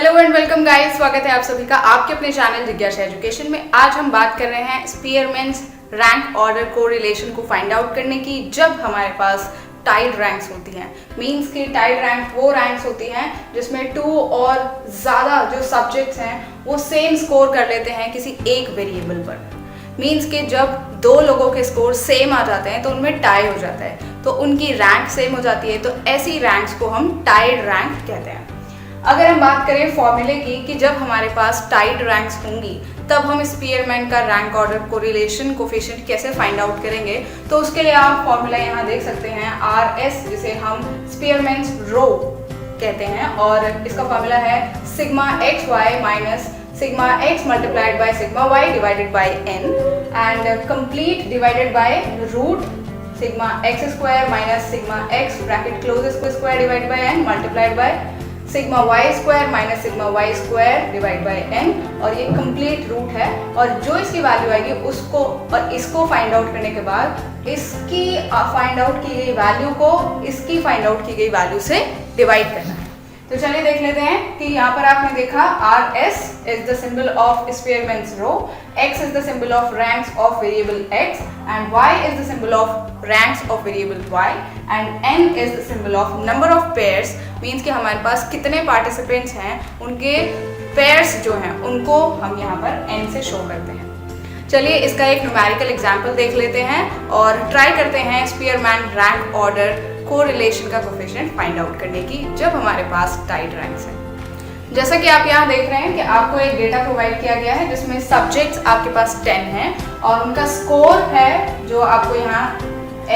Hello and welcome guys, स्वागत है आप सभी का आपके अपने चैनल जिज्ञासा एजुकेशन में। आज हम बात कर रहे हैं स्पीयरमैन्स रैंक ऑर्डर कोरिलेशन को फाइंड आउट करने की जब हमारे पास टाइड रैंक्स होती हैं। मींस कि टाइड रैंक वो रैंक्स होती हैं जिसमें टू और ज़्यादा जो सब्जेक्ट्स हैं वो सेम स्कोर कर लेते हैं किसी एक वेरिएबल पर। मींस कि जब दो लोगों के स्कोर सेम आ जाते हैं तो उनमें टाई हो जाता है, तो उनकी रैंक सेम हो जाती है, तो ऐसी रैंक्स को हम टाइड रैंक कहते हैं। अगर हम बात करें फॉर्मूले की कि जब हमारे पास टाइड रैंक्स होंगी तब हम स्पीयरमैन का रैंक ऑर्डर कोरिलेशन कोफिशिएंट कैसे फाइंड आउट करेंगे, तो उसके लिए आप फॉर्मूला यहाँ देख सकते हैं RS, जिसे हम स्पीयरमैन्स रो कहते हैं, और इसका फॉर्मूला है sigma x y minus sigma x multiplied by sigma y divided by n and complete divided by root sigma x square minus sigma x bracket close square divided by n multiplied by sigma y square minus sigma y square divide by n, और ये complete root है। और जो इसकी value आएगी उसको और इसको फाइंड आउट करने के बाद इसकी फाइंड आउट की गई वैल्यू को इसकी फाइंड आउट की गई वैल्यू से डिवाइड करना है। तो चलिए देख लेते हैं कि यहाँ पर आपने देखा RS is the symbol of Spearman's row, X is the symbol of ranks of variable X, and Y is the symbol of ranks of variable Y, and N is the symbol of number of pairs, means कि हमारे पास कितने participants हैं उनके pairs जो हैं उनको हम यहाँ पर N से शो करते हैं। चलिए इसका एक न्यूमेरिकल एग्जाम्पल देख लेते हैं और ट्राई करते हैं स्पीयरमैन रैंक ऑर्डर कोरिलेशन का कोफिशिएंट फाइंड आउट करने की जब हमारे पास टाइड रैंक्स हैं। जैसा कि आप यहाँ देख रहे हैं कि आपको एक डेटा प्रोवाइड किया गया है जिसमें सब्जेक्ट्स आपके पास 10 हैं और उनका स्कोर है जो आपको यहाँ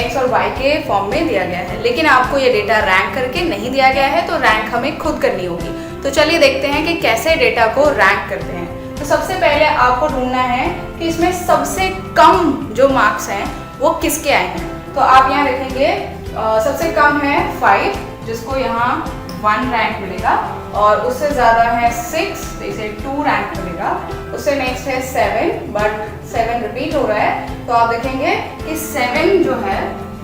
x और y के फॉर्म में दिया गया है, लेकिन आपको ये डेटा रैंक करके नहीं दिया गया है, तो रैंक हमें खुद करनी होगी। तो चलिए देखते हैं कि कैसे डेटा को रैंक करते हैं। तो सबसे पहले आपको ढूंढना है कि इसमें सबसे कम जो मार्क्स हैं वो किसके आए हैं। तो आप यहाँ देखेंगे सबसे कम है 5, जिसको यहाँ 1 रैंक मिलेगा, और उससे ज़्यादा है 6, तो इसे 2 रैंक मिलेगा। उससे नेक्स्ट है 7, बट 7 रिपीट हो रहा है, तो आप देखेंगे कि 7 जो है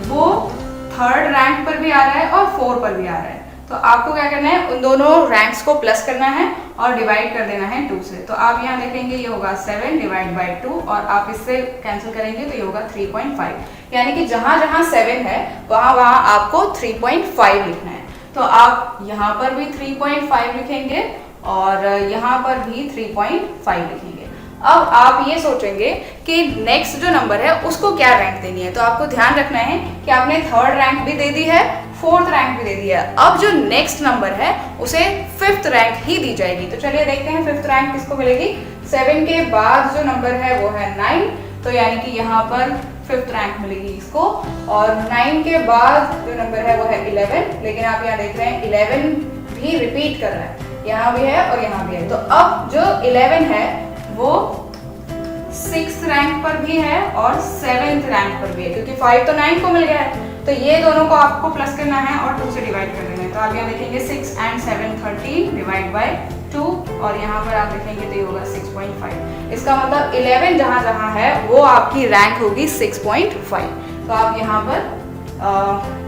वो 3rd रैंक पर भी आ रहा है और 4 पर भी आ रहा है। तो आपको क्या करना है, उन दोनों रैंक्स को प्लस करना है और डिवाइड कर देना है 2 से। तो आप यहाँ देखेंगे ये होगा 7 डिवाइड बाई 2, और आप इससे कैंसिल करेंगे तो ये होगा 3.5, यानी कि जहाँ जहाँ 7 है वहाँ वहाँ आपको 3.5 लिखना है। तो आप यहाँ पर भी 3.5 लिखेंगे और यहाँ पर भी 3.5 लिखेंगे। अब आप ये सोचेंगे कि नेक्स्ट जो नंबर है उसको क्या रैंक देनी है, तो आपको ध्यान रखना है कि आपने 3rd रैंक भी दे दी है, 4th रैंक भी दे दी है। अब जो नेक्स्ट नंबर है उसे 5th रैंक ही दी जाएगी। तो चलिए देखते हैं 5th रैंक किसको मिलेगी। 7 के बाद जो नंबर है वो है 9, तो यानी कि यहाँ पर 5th रैंक मिलेगी इसको, और 9 के बाद जो नंबर है वो है 11, लेकिन आप यहाँ देख रहे हैं 11 भी रिपीट कर रहा है, यहाँ भी है और यहाँ भी है। तो अब जो 11 है वो 6th रैंक पर भी है और 7th रैंक पर भी है, क्योंकि 5 तो 9 को मिल गया है। तो ये दोनों को आपको प्लस करना है और 2 से डिवाइड कर देना है। तो आप यहाँ देखेंगे 6 and 7 13 डिवाइड बाय 2, और यहाँ पर आप देखेंगे तो ये होगा 6.5। इसका मतलब 11 जहाँ जहाँ है वो आपकी रैंक होगी 6.5। तो आप यहाँ पर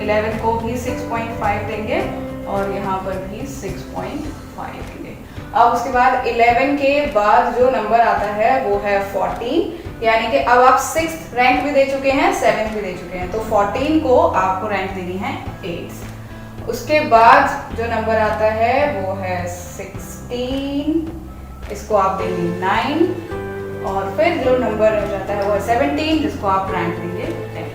11 को भी 6.5 देंगे और यहाँ पर भी 6.5 देंगे। अब उसके बाद 11 के बाद जो नंबर आता है वो है 14, यानी कि अब आप 6th रैंक भी दे चुके हैं, 7th भी दे चुके हैं, तो 14 को आपको रैंक देनी है 8। उसके बाद जो नंबर आता है वो है 16, इसको आप देंगे 9, और फिर जो नंबर हो जाता है वो है 17, जिसको आप रैंक देंगे 10।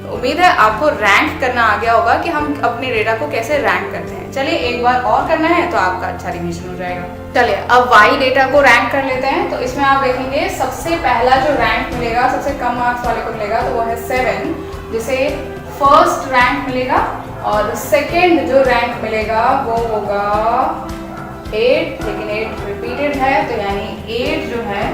तो उम्मीद है आपको रैंक करना आ गया होगा कि हम अपने डेटा को कैसे रैंक करते हैं। चलिए एक बार और करना है तो आपका अच्छा रिवीजन हो जाएगा। चलिए अब Y डेटा को रैंक कर लेते हैं। तो इसमें आप देखेंगे सबसे पहला जो रैंक मिलेगा, सबसे कम मार्क्स वाले को मिलेगा, तो वो है 7, जिसे 1st रैंक मिलेगा, और 2nd जो रैंक मिलेगा वो होगा 8, लेकिन 8 रिपीटेड है, तो यानी 8 जो है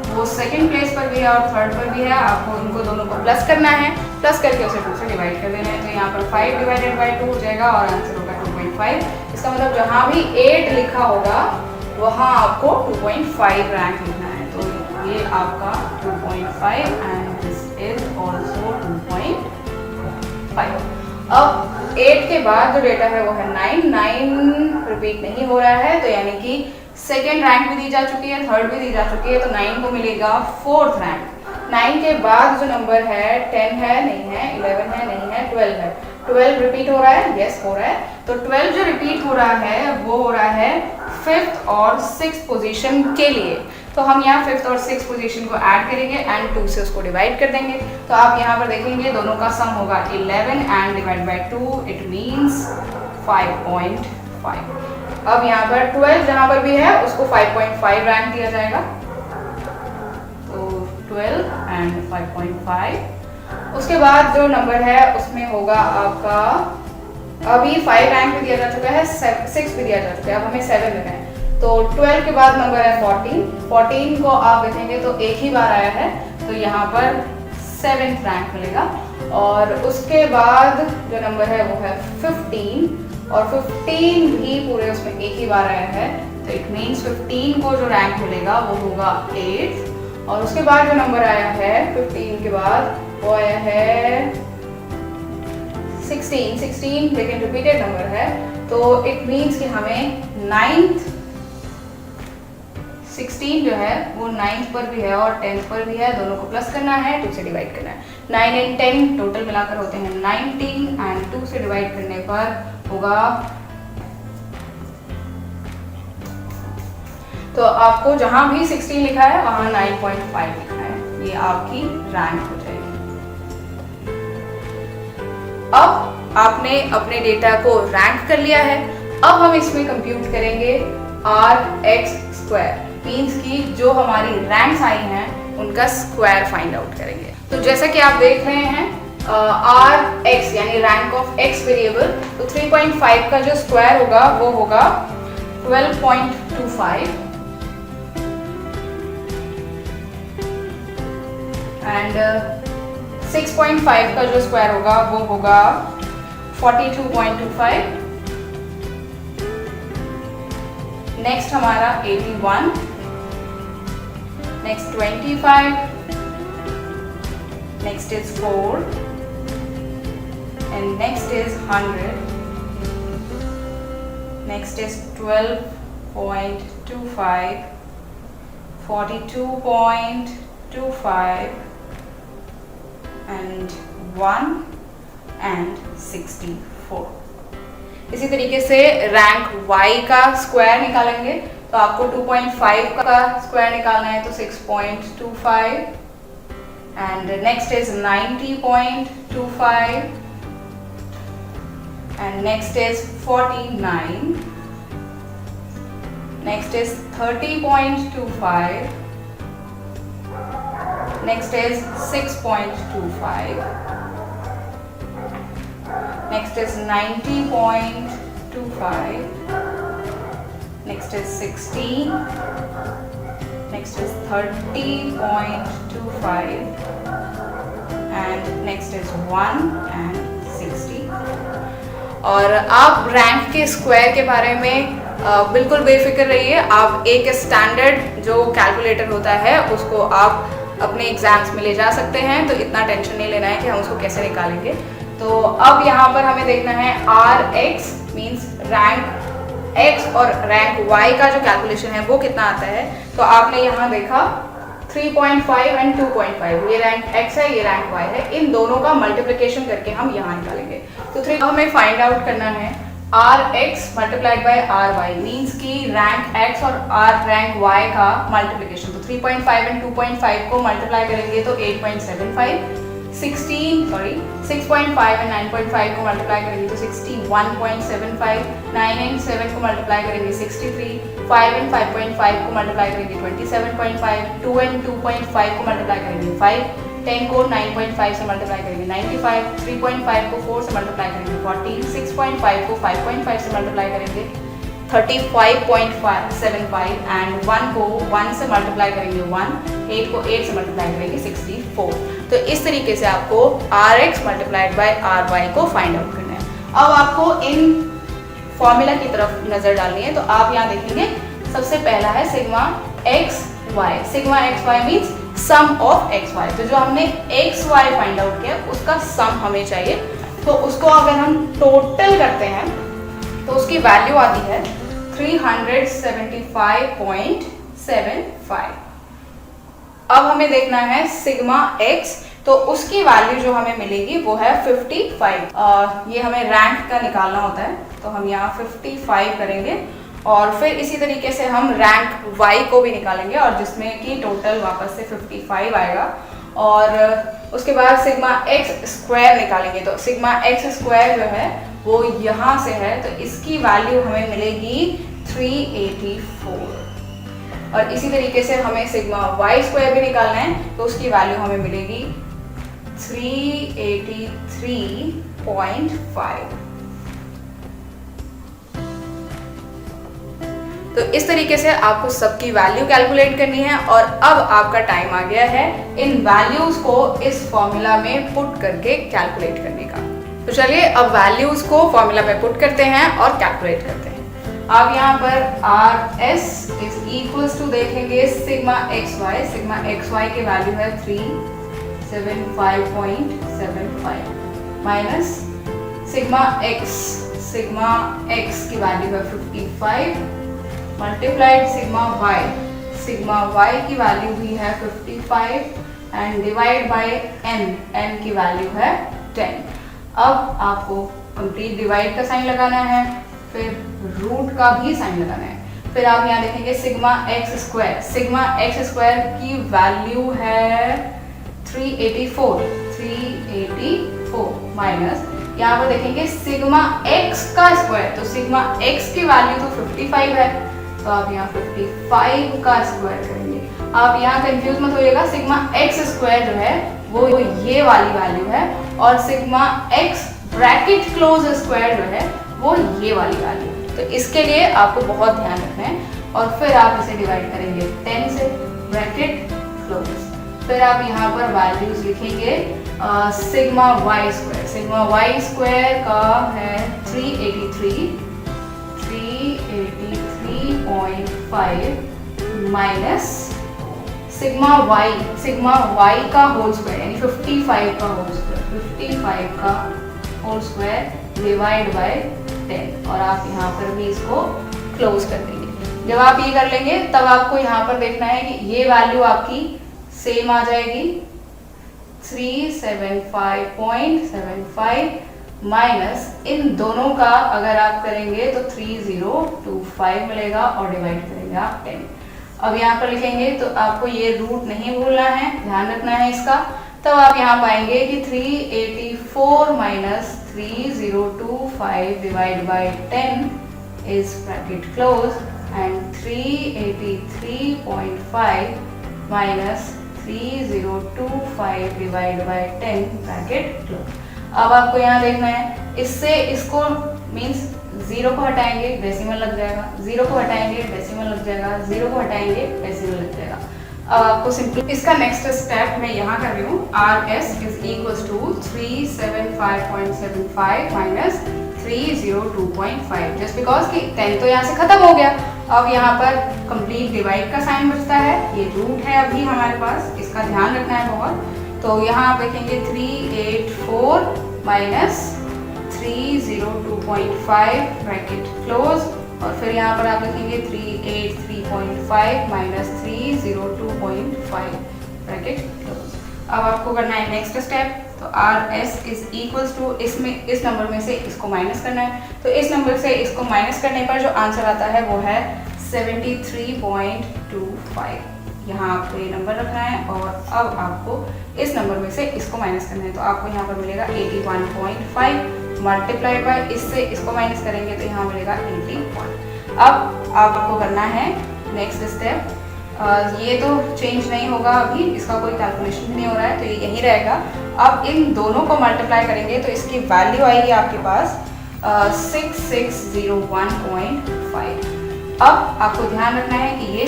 वो 2nd प्लेस पर भी है और 3rd पर भी है। आपको उनको दोनों को प्लस करना है, प्लस करके उसे 2 से डिवाइड कर देना है। तो यहाँ पर 5 डिवाइडेड बाई 2 हो जाएगा और आंसर होगा 2.5। इसका मतलब जहाँ भी 8 लिखा होगा वहाँ आपको 2.5 रैंक लिखना है। तो ये आपका 2.5 एंड दिस इज ऑल्सो 2.5। अब 8 के बाद जो डेटा है वो है 9, 9 रिपीट नहीं हो रहा है, तो यानी कि सेकेंड रैंक भी दी जा चुकी है, थर्ड भी दी जा चुकी है, तो 9 को मिलेगा फोर्थ रैंक। 9 के बाद जो नंबर है 10 है नहीं है, 11 है नहीं है, 12 है। 12 रिपीट हो रहा है, यस हो रहा है। तो 12 जो रिपीट हो रहा है वो हो रहा है 5th और 6th पोजीशन के लिए। तो हम यहाँ 5th और 6th पोजीशन को ऐड करेंगे एंड 2 से उसको डिवाइड कर देंगे। तो आप यहाँ पर देखेंगे दोनों का सम होगा 11 and divide bye 2, it means 5.5। अब यहाँ पर 12 जहाँ पर भी है उसको 5.5 रैंक दिया जाएगा, तो 12 एंड 5.5। उसके बाद जो नंबर है उसमें होगा आपका, अभी 5 रैंक भी दिया जा चुका है, 6 भी दिया जा चुका है, अब हमें 7 देना है। तो 12 के बाद नंबर है 14, 14 को आप देखेंगे तो एक ही बार आया है, तो यहाँ पर 7th रैंक मिलेगा। और उसके बाद जो नंबर है वो है 15, और 15 भी पूरे उसमें एक ही बार आया है, तो इट मीन्स 15 को जो रैंक मिलेगा वो होगा 8th। और उसके बाद जो नंबर आया है 15 के बाद वो आया है 16, 16 लेकिन रिपीटेड नंबर है, तो इट मीन्स कि हमें 9th 16 जो है वो 9th पर भी है और 10th पर भी है, दोनों को प्लस करना है, 2 से डिवाइड करना है। 9 एंड 10 टोटल मिलाकर होते हैं 19 एंड 2 से डिवाइड करने पर होगा, तो आपको जहां भी 16 लिखा है वहां 9.5 लिखना है, ये आपकी रैंक हो जाएगी। अब आपने अपने डेटा को रैंक कर लिया है, अब हम इसमें कंप्यूट करेंगे Rx², मीन्स की जो हमारी रैंक्स आई हैं उनका स्क्वायर फाइंड आउट करेंगे। तो जैसा कि आप देख रहे हैं Rx यानी रैंक ऑफ x वेरिएबल, तो 3.5 का जो स्क्वायर होगा वो होगा 12.25 एंड 6.5 का जो स्क्वायर होगा वो होगा 42.25। नेक्स्ट हमारा 81, next 25, next is 4 and next is 100, next is 12.25, 42.25 and 1 and 64। इसी तरीके से रैंक y का स्क्वायर निकालेंगे, तो आपको 2.5 का स्क्वायर निकालना है, तो 6.25 and next is 90.25 and next is 49, next is 30.25, next is 6.25, next is 90.25, next is 16, next is 30.25 and next is 1 and 60। और आप रैंक के स्क्वायर के बारे में बिल्कुल बेफिक्र रहिए, आप एक स्टैंडर्ड जो कैलकुलेटर होता है उसको आप अपने एग्जाम्स में ले जा सकते हैं, तो इतना टेंशन नहीं लेना है कि हम उसको कैसे निकालेंगे। तो अब यहाँ पर हमें देखना है Rx मीन्स रैंक x और रैंक y का जो कैलकुलेशन है वो कितना आता है। तो आपने यहाँ देखा 3.5 एंड 2.5, ये रैंक x है, ये रैंक y है, इन दोनों का मल्टीप्लिकेशन करके हम यहाँ निकालेंगे। तो 3 हमें फाइंड आउट करना है Rx multiplied by Ry means की रैंक x और रैंक y का मल्टीप्लिकेशन। तो 3.5 एंड 2.5 को मल्टीप्लाई करेंगे तो 8.75, 6.5 एंड 9.5 को मल्टीप्लाई करेंगे तो 61.75, 9 एंड 7 को मल्टीप्लाई करेंगे 63, 5 एंड 5.5 को मल्टीप्लाई करेंगे 27.5, 2 एंड 2.5 को मल्टीप्लाई करेंगे 5, 10 को 9.5 से मल्टीप्लाई करेंगे 95, 3.5 को 4 से मल्टीप्लाई करेंगे 40, 6.5 को 5.5 से मल्टीप्लाई करेंगे 35.75 एंड 1 को 1 से मल्टीप्लाई करेंगे 1, 8 को 8 से मल्टीप्लाई करेंगे 64। तो इस तरीके से आपको Rx मल्टीप्लाइड बाय Ry को फाइंड आउट करना है। अब आपको इन फॉर्मूला की तरफ नजर डालनी है, तो आप यहाँ देखेंगे सबसे पहला है sigma x y. Sigma x y means sum of x y. तो जो हमने एक्स वाई फाइंड आउट किया उसका सम हमें चाहिए। तो उसको अगर हम टोटल करते हैं तो उसकी वैल्यू आती है 375.75। अब हमें देखना है सिग्मा एक्स, तो उसकी वैल्यू जो हमें मिलेगी वो है 55। ये हमें रैंक का निकालना होता है, तो हम यहाँ 55 करेंगे और फिर इसी तरीके से हम रैंक y को भी निकालेंगे और जिसमें कि टोटल वापस से 55 आएगा। और उसके बाद सिग्मा एक्स स्क्वायर निकालेंगे, तो सिग्मा एक्स स्क्वायर जो है वो यहाँ से है, तो इसकी वैल्यू हमें मिलेगी 384। और इसी तरीके से हमें सिग्मा वाई स्क्वायर भी निकालना है, तो उसकी वैल्यू हमें मिलेगी 383.5। तो इस तरीके से आपको सबकी वैल्यू कैलकुलेट करनी है और अब आपका टाइम आ गया है इन वैल्यूज को इस फॉर्मूला में पुट करके कैलकुलेट करने का। तो चलिए अब वैल्यूज को फॉर्मूला में पुट करते हैं और कैलकुलेट करते हैं। अब यहाँ पर R S is equals to देखेंगे सिग्मा एक्स वाई की वैल्यू है 375.75 माइनस सिग्मा एक्स की वैल्यू है 55 मल्टीप्लाइड सिग्मा वाई की वैल्यू भी है 55 एंड डिवाइड बाय एन की वैल्यू है 10। अब आपको कंप्लीट डिवाइड का साइन लगाना है, फिर रूट का भी साइन लगाना है। फिर आप यहाँ देखेंगे सिग्मा एक्स स्क्वायर की वैल्यू है 384 माइनस यहाँ पर देखेंगे सिग्मा एक्स का स्क्वायर, तो सिग्मा एक्स की वैल्यू तो 55 है, तो आप यहाँ 55 का स्क्वायर करेंगे। आप यहाँ कंफ्यूज मत होइएगा, सिग्मा एक्स स्क्वायर जो है वो ये वाली वैल्यू है और sigma x bracket close square जो है वो ये वाली वैल्यू। तो इसके लिए आपको बहुत ध्यान रखना है और फिर आप इसे डिवाइड करेंगे 10 से ब्रैकेट क्लोज। फिर आप यहाँ पर वैल्यूज लिखेंगे सिग्मा वाई स्क्वायर का है 383.5 माइनस सिग्मा वाई का होल स्क्वायर यानी 55 का होल स्क्वायर डिवाइड बाय 10 और आप यहाँ पर भी इसको क्लोज कर देंगे। जब आप ये कर लेंगे तब आपको यहाँ पर देखना है कि ये वैल्यू आपकी सेम आ जाएगी 375.75 माइनस इन दोनों का अगर आप करेंगे तो 3025 मिलेगा और डिवाइड करेंगे आप 10। अब यहाँ पर लिखेंगे तो आपको ये रूट नहीं भूलना है, ध्यान रखना है इसका। तब आप यहाँ पाएंगे कि 384 minus 3025 divide by 10 is bracket close and 383.5 minus 3025 divide by 10 bracket close. अब आपको यहाँ देखना है, इससे इसको मीन्स 0 को हटाएंगे डेसिमल लग जाएगा, 0 को हटाएंगे डेसिमल लग जाएगा, 0 को हटाएंगे डेसिमल लग जाएगा। अब आपको सिंपली इसका नेक्स्ट स्टेप मैं यहाँ कर रही हूँ, R S is equals to 375.75 minus 302.5 just because कि 10 तो यहाँ से खत्म हो गया। अब यहाँ पर कंप्लीट डिवाइड का साइन बचता है, ये रूट है अभी हमारे पास, इसका ध्यान रखना है बहुत। तो यहाँ आप देखेंगे 384 माइनस 302.5 ब्रैकेट क्लोज और फिर यहाँ पर आप लिखेंगे 383.5 माइनस 302.5 ब्रैकेट क्लोज। अब आपको करना है नेक्स्ट स्टेप, तो R S is equals to इसमें इस नंबर में से इसको माइनस करना है, तो इस नंबर से इसको माइनस करने पर जो आंसर आता है वो है 73.25। यहाँ आपको ये नंबर रखना है और अब आपको इस नंबर में से इसको माइनस करना है, तो आपको यहाँ पर मिलेगा 81.5 मल्टीप्लाइड बाय इससे इसको माइनस करेंगे तो यहाँ मिलेगा 81। अब आपको करना है नेक्स्ट स्टेप, ये तो चेंज नहीं होगा अभी, इसका कोई कैलकुलेशन भी नहीं हो रहा है, तो ये यही रहेगा। अब इन दोनों को मल्टीप्लाई करेंगे तो इसकी वैल्यू आएगी आपके पास 6601.5। अब आपको ध्यान रखना है कि ये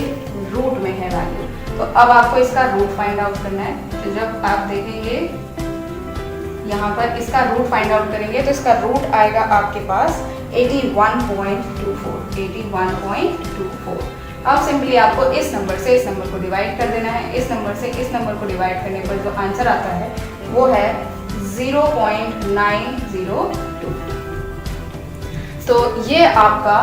रूट में है वैल्यू, तो अब आपको इसका रूट फाइंड आउट करना है। तो जब आप देखेंगे यहाँ पर इसका रूट फाइंड आउट करेंगे तो इसका रूट आएगा आपके पास 81.24। अब सिंपली आपको इस नंबर से इस नंबर को डिवाइड कर देना है, इस नंबर से इस नंबर को डिवाइड करने पर जो आंसर आता है वो है 0.902। तो ये आपका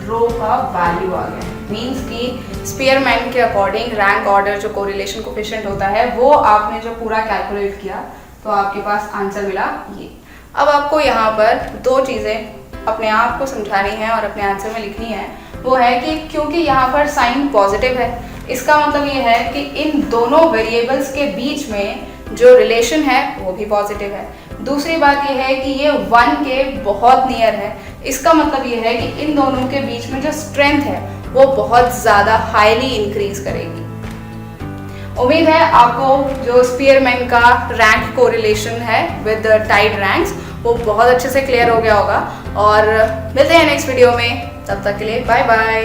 रो का वैल्यू आ गया। मीन्स कि स्पीयरमैन के अकॉर्डिंग रैंक ऑर्डर जो कोरिलेशन कोफिशिएंट होता है वो आपने जो पूरा कैलकुलेट किया तो आपके पास आंसर मिला ये। अब आपको यहाँ पर दो चीज़ें अपने आप को समझानी है और अपने आंसर में लिखनी है। वो है कि क्योंकि यहाँ पर साइन पॉजिटिव है, इसका मतलब ये है कि इन दोनों वेरिएबल्स के बीच में जो रिलेशन है वो भी पॉजिटिव है। दूसरी बात ये है कि ये 1 के बहुत नियर है, इसका मतलब ये है कि इन दोनों के बीच में जो स्ट्रेंथ है वो बहुत ज़्यादा हाईली इंक्रीज करेगी। उम्मीद है आपको जो स्पीयरमैन का रैंक कोरिलेशन है विद टाइड रैंक्स वो बहुत अच्छे से क्लियर हो गया होगा। और मिलते हैं नेक्स्ट वीडियो में, तब तक के लिए बाय बाय।